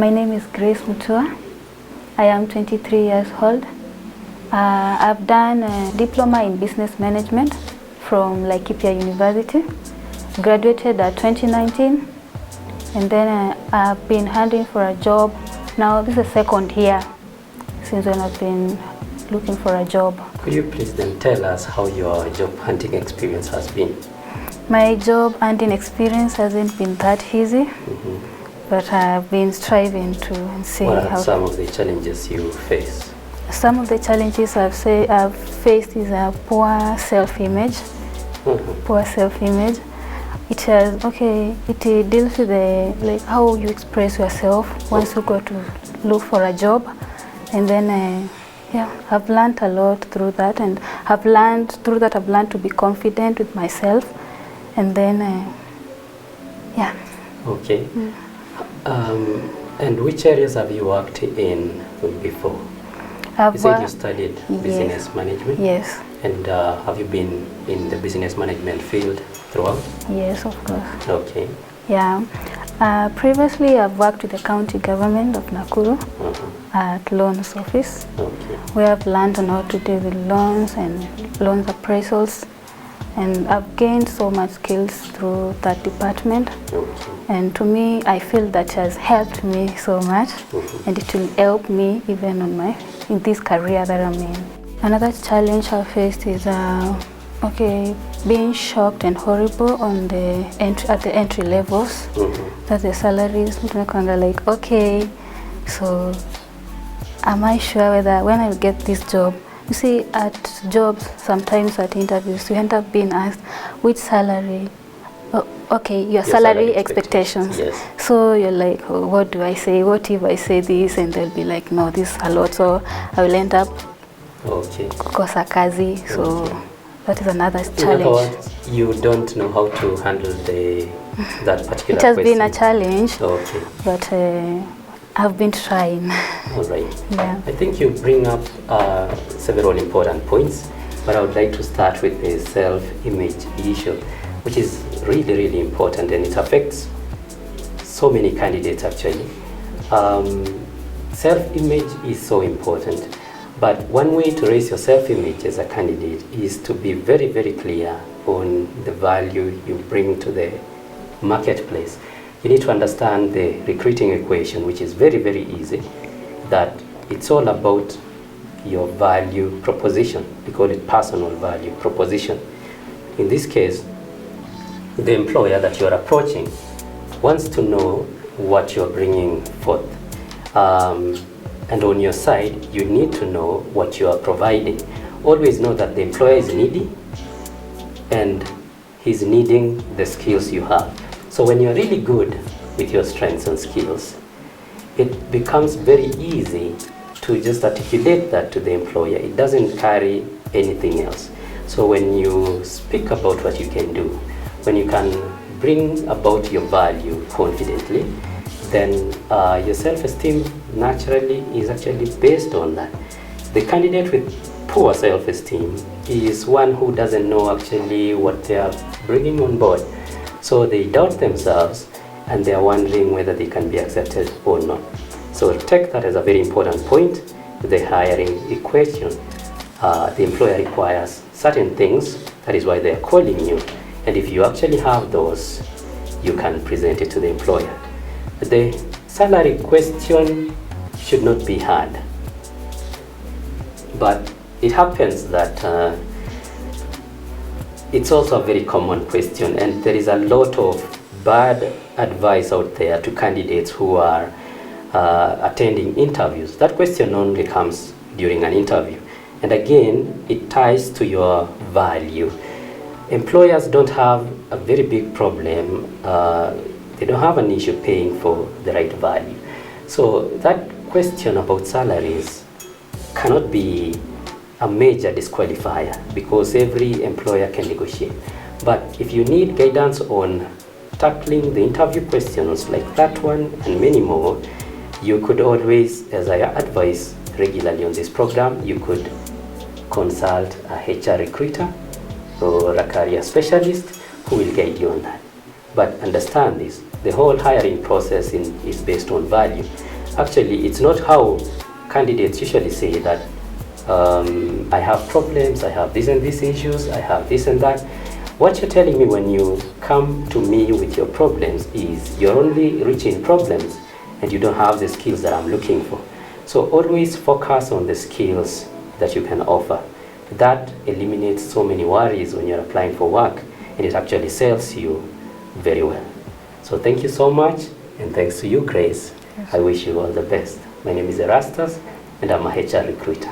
My name is Grace Mutua. I am 23 years old. I've done a diploma in business management from Laikipia University. Graduated at 2019, and then I've been hunting for a job. Now this is the second year since when I've been looking for a job. Could you please then tell us how your job hunting experience has been? My job hunting experience hasn't been that easy, but I've been striving to see what are how. some of the challenges you face? Some of the challenges I've faced is a poor self-image. Poor self-image. It has it deals with the how you express yourself once you go to look for a job, and then I've learned a lot through that, and I've learned to be confident with myself, and then Okay. And which areas have you worked in before? You said you studied business management? Yes. And have you been in the business management field throughout? Yes, of course. Okay. Yeah. Previously, I've worked with the county government of Nakuru at loans office, where I've learned on how to deal with loans and loans appraisals, and I've gained so much skills through that department. And to me, I feel that has helped me so much, and it will help me even on in this career that I'm in. Another challenge I faced is being shocked and horrible on at the entry levels. That the salaries kind of like, okay, so am I sure whether when I get this job? You see, at jobs, sometimes at interviews, you end up being asked which salary. Your salary expectations. Yes. So you're like, what do I say? What if I say this? And they'll be like, no, this is a lot. So I will end up kukosa kazi. So that is another challenge. In other words, you don't know how to handle that particular question. It has been a challenge, but I've been trying. All right. Yeah. I think you bring up several important points, but I would like to start with the self-image issue, which is really, really important, and it affects so many candidates actually. Self-image is so important, but one way to raise your self-image as a candidate is to be very, very clear on the value you bring to the marketplace. You need to understand the recruiting equation, which is very, very easy, that it's all about your value proposition. We call it personal value proposition. In this case, the employer that you're approaching wants to know what you're bringing forth. And on your side, you need to know what you are providing. Always know that the employer is needy and he's needing the skills you have. So when you're really good with your strengths and skills, it becomes very easy to just articulate that to the employer. It doesn't carry anything else. So when you speak about what you can do, when you can bring about your value confidently, then your self-esteem naturally is actually based on that. The candidate with poor self-esteem is one who doesn't know actually what they are bringing on board. So they doubt themselves and they are wondering whether they can be accepted or not. So take that as a very important point. The hiring equation, the employer requires certain things. That is why they are calling you. And if you actually have those, you can present it to the employer. The salary question should not be hard, but it happens that it's also a very common question, and there is a lot of bad advice out there to candidates who are attending interviews. That question only comes during an interview, and again, it ties to your value. Employers don't have a very big problem. They don't have an issue paying for the right value. So that question about salaries cannot be a major disqualifier because every employer can negotiate. But if you need guidance on tackling the interview questions like that one and many more, you could always, as I advise regularly on this program, you could consult a HR recruiter or a career specialist who will guide you on that. But understand this, the whole hiring process is based on value. Actually, it's not how candidates usually say that I have problems, I have this and these issues, I have this and that. What you're telling me when you come to me with your problems is you're only rich in problems and you don't have the skills that I'm looking for. So always focus on the skills that you can offer. That eliminates so many worries when you're applying for work, and it actually sells you very well. So thank you so much, and thanks to you, Grace. Yes. I wish you all the best. My name is Erastus, and I'm a HR recruiter.